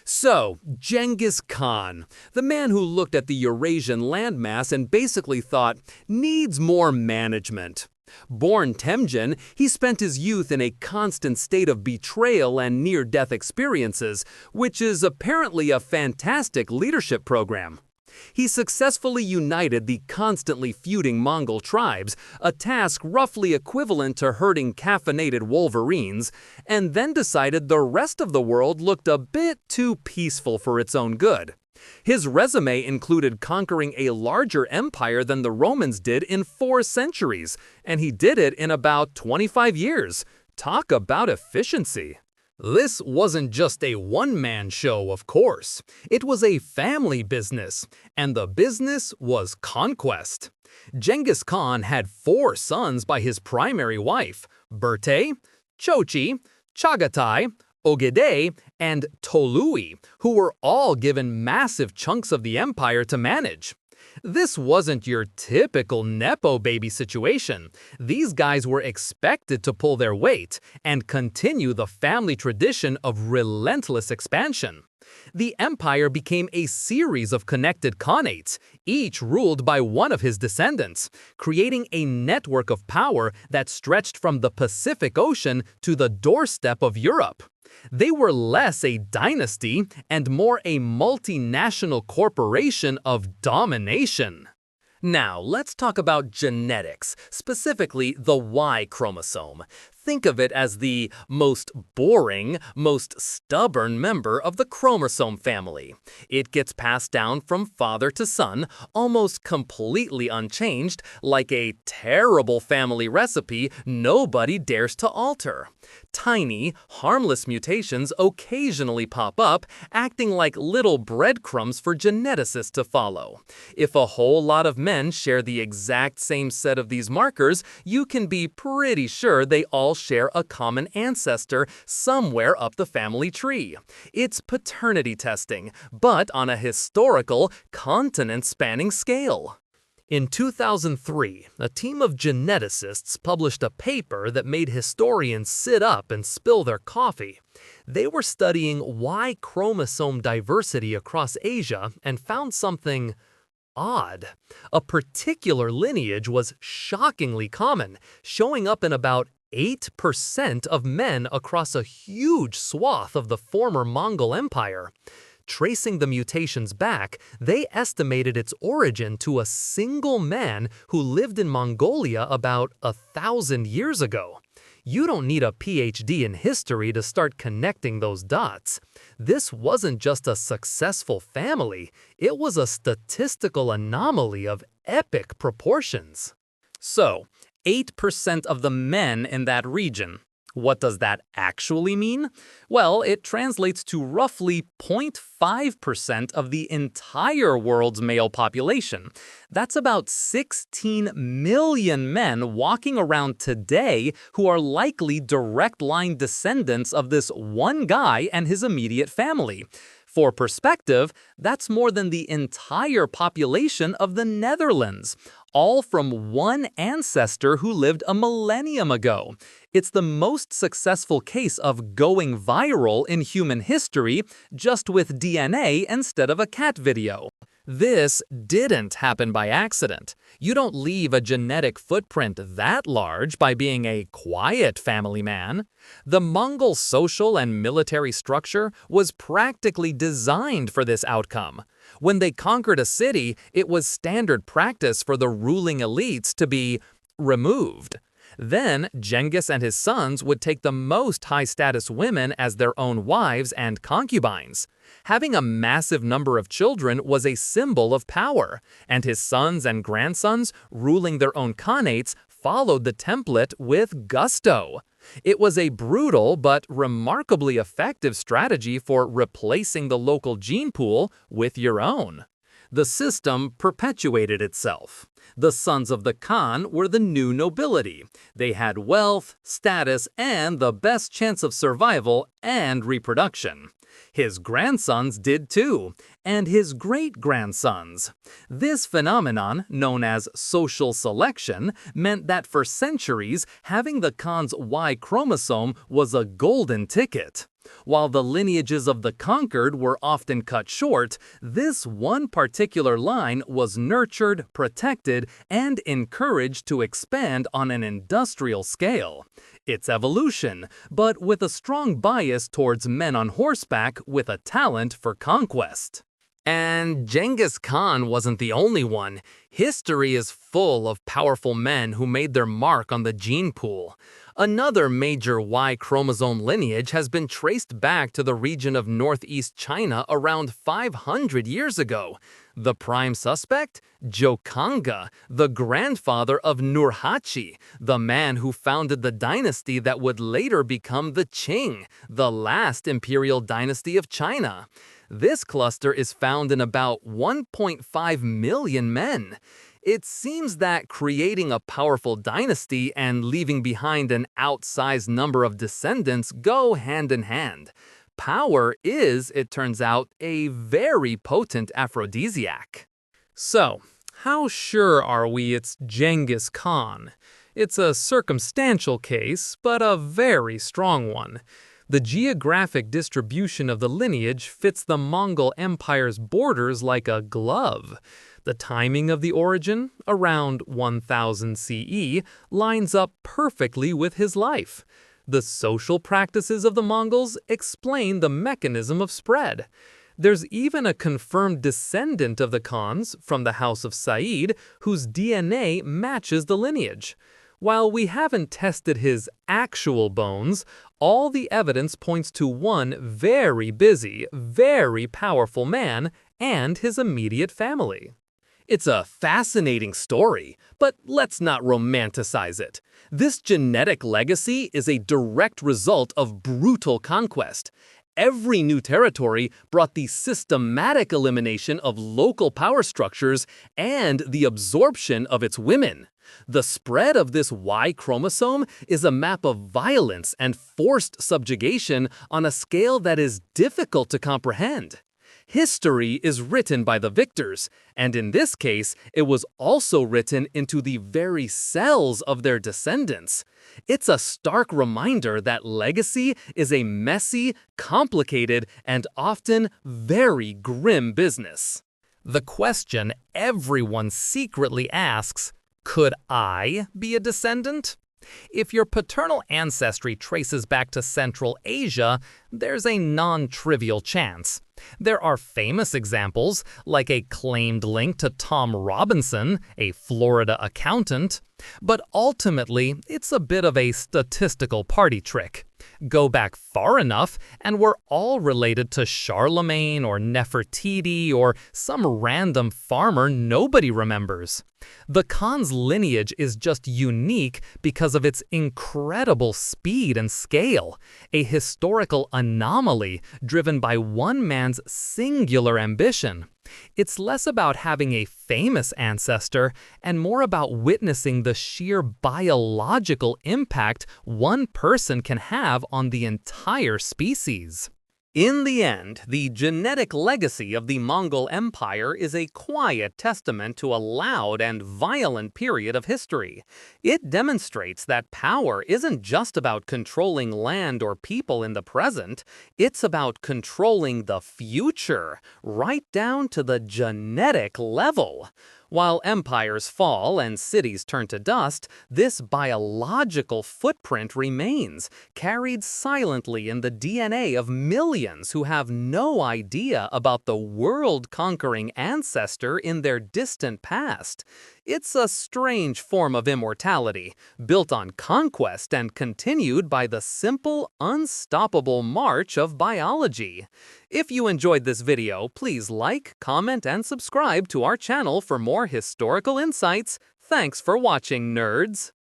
So, Chinggis Khan, the man who looked at the Eurasian landmass and basically thought, needs more management. Born Temujin, he spent his youth in a constant state of betrayal and near-death experiences, which is apparently a fantastic leadership program. He successfully united the constantly feuding Mongol tribes, a task roughly equivalent to herding caffeinated wolverines, and then decided the rest of the world looked a bit too peaceful for its own good. His resume included conquering a larger empire than the Romans did in 4 centuries, and he did it in about 25 years. Talk about efficiency! This wasn't just a one-man show, of course. It was a family business, and the business was conquest. Chinggis Khan had 4 sons by his primary wife, Bertay, Chochi, Chagatai, Ogedei, and Tolui, who were all given massive chunks of the empire to manage. This wasn't your typical Nepo baby situation. These guys were expected to pull their weight and continue the family tradition of relentless expansion. The empire became a series of connected khanates, each ruled by one of his descendants, creating a network of power that stretched from the Pacific Ocean to the doorstep of Europe. They were less a dynasty and more a multinational corporation of domination. Now, let's talk about genetics, specifically the Y-chromosome. Think of it as the most boring, most stubborn member of the chromosome family. It gets passed down from father to son, almost completely unchanged, like a terrible family recipe nobody dares to alter. Tiny, harmless mutations occasionally pop up, acting like little breadcrumbs for geneticists to follow. If a whole lot of men share the exact same set of these markers, you can be pretty sure they all share a common ancestor somewhere up the family tree. It's paternity testing, but on a historical, continent-spanning scale. In 2003, a team of geneticists published a paper that made historians sit up and spill their coffee. They were studying Y-chromosome diversity across Asia and found something odd. A particular lineage was shockingly common, showing up in about 8% of men across a huge swath of the former Mongol Empire. Tracing the mutations back, they estimated its origin to a single man who lived in Mongolia about 1,000 years ago. You don't need a PhD in history to start connecting those dots. This wasn't just a successful family, it was a statistical anomaly of epic proportions. So, 8% of the men in that region. What does that actually mean? Well, it translates to roughly 0.5% of the entire world's male population. That's about 16 million men walking around today who are likely direct-line descendants of this one guy and his immediate family. For perspective, that's more than the entire population of the Netherlands, all from one ancestor who lived a millennium ago. It's the most successful case of going viral in human history, just with DNA instead of a cat video. This didn't happen by accident. You don't leave a genetic footprint that large by being a quiet family man. The Mongol social and military structure was practically designed for this outcome. When they conquered a city, it was standard practice for the ruling elites to be removed. Then, Chinggis and his sons would take the most high-status women as their own wives and concubines. Having a massive number of children was a symbol of power, and his sons and grandsons, ruling their own khanates, followed the template with gusto. It was a brutal but remarkably effective strategy for replacing the local gene pool with your own. The system perpetuated itself. The sons of the Khan were the new nobility. They had wealth, status, and the best chance of survival and reproduction. His grandsons did too, and his great-grandsons. This phenomenon, known as social selection, meant that for centuries, having the Khan's Y chromosome was a golden ticket. While the lineages of the conquered were often cut short, this one particular line was nurtured, protected, and encouraged to expand on an industrial scale. It's evolution, but with a strong bias towards men on horseback with a talent for conquest. And Chinggis Khan wasn't the only one. History is full of powerful men who made their mark on the gene pool. Another major Y-chromosome lineage has been traced back to the region of northeast China around 500 years ago. The prime suspect? Jokanga, the grandfather of Nurhaci, the man who founded the dynasty that would later become the Qing, the last imperial dynasty of China. This cluster is found in about 1.5 million men. It seems that creating a powerful dynasty and leaving behind an outsized number of descendants go hand in hand. Power is, it turns out, a very potent aphrodisiac. So, how sure are we it's Chinggis Khan? It's a circumstantial case, but a very strong one. The geographic distribution of the lineage fits the Mongol Empire's borders like a glove. The timing of the origin, around 1000 CE, lines up perfectly with his life. The social practices of the Mongols explain the mechanism of spread. There's even a confirmed descendant of the Khans from the House of Said whose DNA matches the lineage. While we haven't tested his actual bones, all the evidence points to one very busy, very powerful man and his immediate family. It's a fascinating story, but let's not romanticize it. This genetic legacy is a direct result of brutal conquest. Every new territory brought the systematic elimination of local power structures and the absorption of its women. The spread of this Y-chromosome is a map of violence and forced subjugation on a scale that is difficult to comprehend. History is written by the victors, and in this case, it was also written into the very cells of their descendants. It's a stark reminder that legacy is a messy, complicated, and often very grim business. The question everyone secretly asks, could I be a descendant? If your paternal ancestry traces back to Central Asia, there's a non-trivial chance. There are famous examples, like a claimed link to Tom Robinson, a Florida accountant, but ultimately, it's a bit of a statistical party trick. Go back far enough, and we're all related to Charlemagne or Nefertiti or some random farmer nobody remembers. The Khan's lineage is just unique because of its incredible speed and scale, a historical anomaly driven by one man's singular ambition. It's less about having a famous ancestor and more about witnessing the sheer biological impact one person can have on the entire species. In the end, the genetic legacy of the Mongol Empire is a quiet testament to a loud and violent period of history. It demonstrates that power isn't just about controlling land or people in the present, it's about controlling the future, right down to the genetic level. While empires fall and cities turn to dust, this biological footprint remains, carried silently in the DNA of millions who have no idea about the world-conquering ancestor in their distant past. It's a strange form of immortality, built on conquest and continued by the simple, unstoppable march of biology. If you enjoyed this video, please like, comment, and subscribe to our channel for more historical insights. Thanks for watching, nerds!